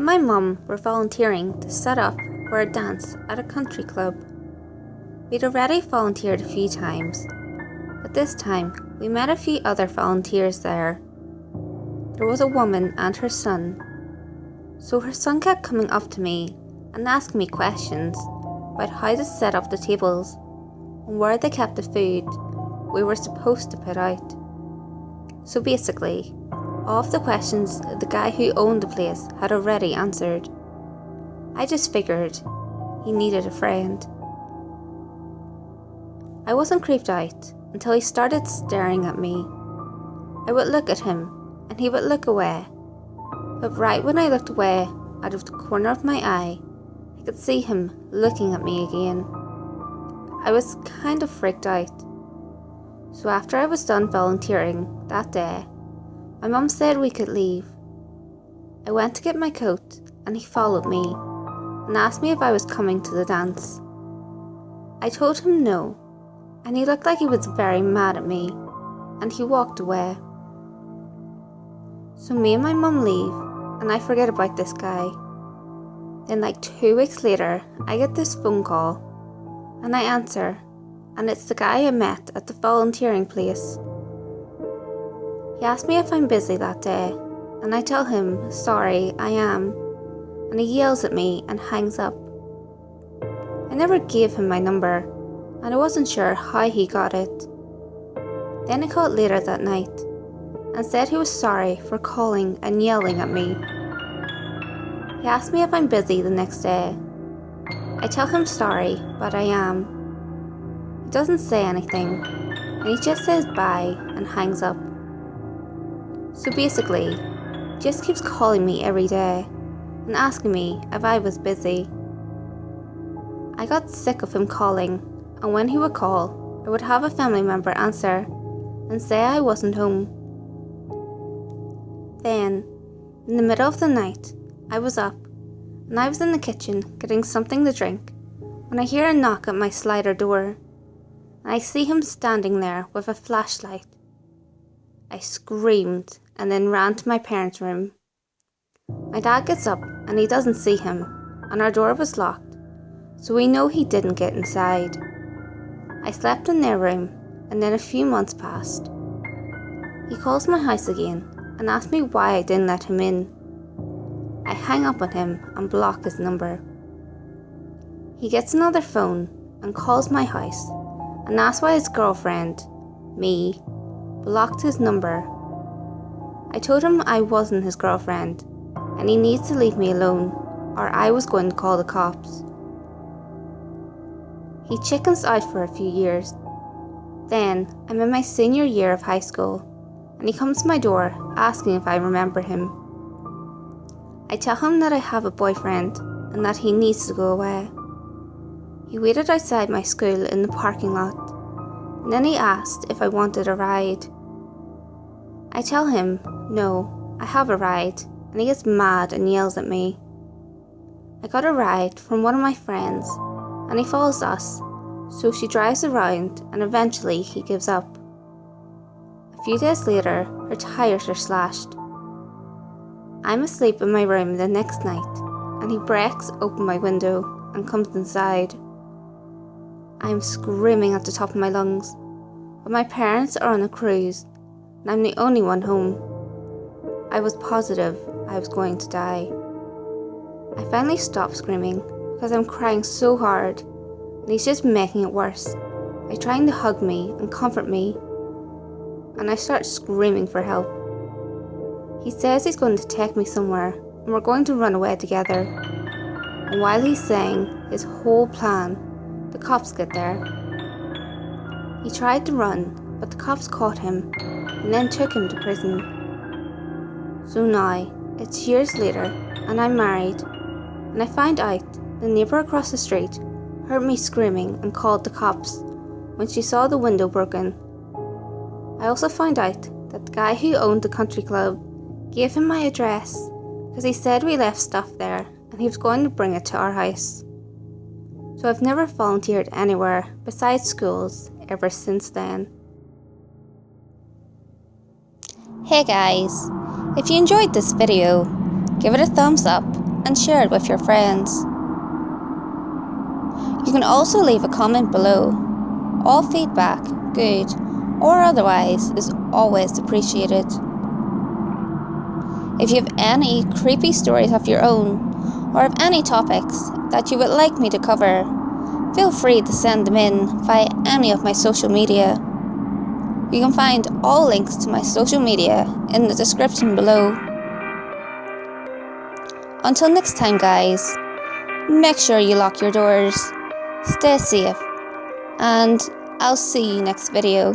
and my mum were volunteering to set up for a dance at a country club. We'd already volunteered a few times, but this time we met a few other volunteers there. There was a woman and her son. So her son kept coming up to me and asking me questions about how to set up the tables and where they kept the food we were supposed to put out. So basically, all of the questions the guy who owned the place had already answered. I just figured he needed a friend. I wasn't creeped out until he started staring at me. I would look at him and he would look away. But right when I looked away out of the corner of my eye, I could see him looking at me again. I was kind of freaked out. So after I was done volunteering that day, my mum said we could leave. I went to get my coat and he followed me and asked me if I was coming to the dance. I told him no, and he looked like he was very mad at me, and he walked away. So me and my mum leave, and I forget about this guy. Then like 2 weeks later, I get this phone call, and I answer, and it's the guy I met at the volunteering place. He asked me if I'm busy that day, and I tell him, sorry, I am, and he yells at me and hangs up. I never gave him my number, and I wasn't sure how he got it. Then he called later that night, and said he was sorry for calling and yelling at me. He asked me if I'm busy the next day. I tell him sorry, but I am. He doesn't say anything, and he just says bye and hangs up. So basically, he just keeps calling me every day and asking me if I was busy. I got sick of him calling, and when he would call, I would have a family member answer and say I wasn't home. Then, in the middle of the night, I was up, and I was in the kitchen getting something to drink when I hear a knock at my slider door, and I see him standing there with a flashlight. I screamed and then ran to my parents' room. My dad gets up and he doesn't see him, and our door was locked, so we know he didn't get inside. I slept in their room, and then a few months passed. He calls my house again and asks me why I didn't let him in. I hang up on him and block his number. He gets another phone and calls my house and asks why his girlfriend, me, blocked his number. I told him I wasn't his girlfriend and he needs to leave me alone or I was going to call the cops. He chickens out for a few years. Then I'm in my senior year of high school and he comes to my door asking if I remember him. I tell him that I have a boyfriend and that he needs to go away. He waited outside my school in the parking lot, and then he asked if I wanted a ride. I tell him, no, I have a ride, and he gets mad and yells at me. I got a ride from one of my friends, and he follows us, so she drives around and eventually he gives up. A few days later, her tires are slashed. I'm asleep in my room the next night, and he breaks open my window and comes inside. I'm screaming at the top of my lungs, but my parents are on a cruise, and I'm the only one home. I was positive I was going to die. I finally stop screaming because I'm crying so hard, and he's just making it worse by trying to hug me and comfort me, and I start screaming for help. He says he's going to take me somewhere and we're going to run away together. And while he's saying his whole plan, the cops get there. He tried to run, but the cops caught him and then took him to prison. So now, it's years later and I'm married, and I find out the neighbour across the street heard me screaming and called the cops when she saw the window broken. I also found out that the guy who owned the country club gave him my address because he said we left stuff there and he was going to bring it to our house. So I've never volunteered anywhere besides schools ever since then. Hey guys, if you enjoyed this video, give it a thumbs up and share it with your friends. You can also leave a comment below. All feedback, good or otherwise, is always appreciated. If you have any creepy stories of your own, or have any topics that you would like me to cover, feel free to send them in via any of my social media. You can find all links to my social media in the description below. Until next time guys, make sure you lock your doors, stay safe, and I'll see you next video.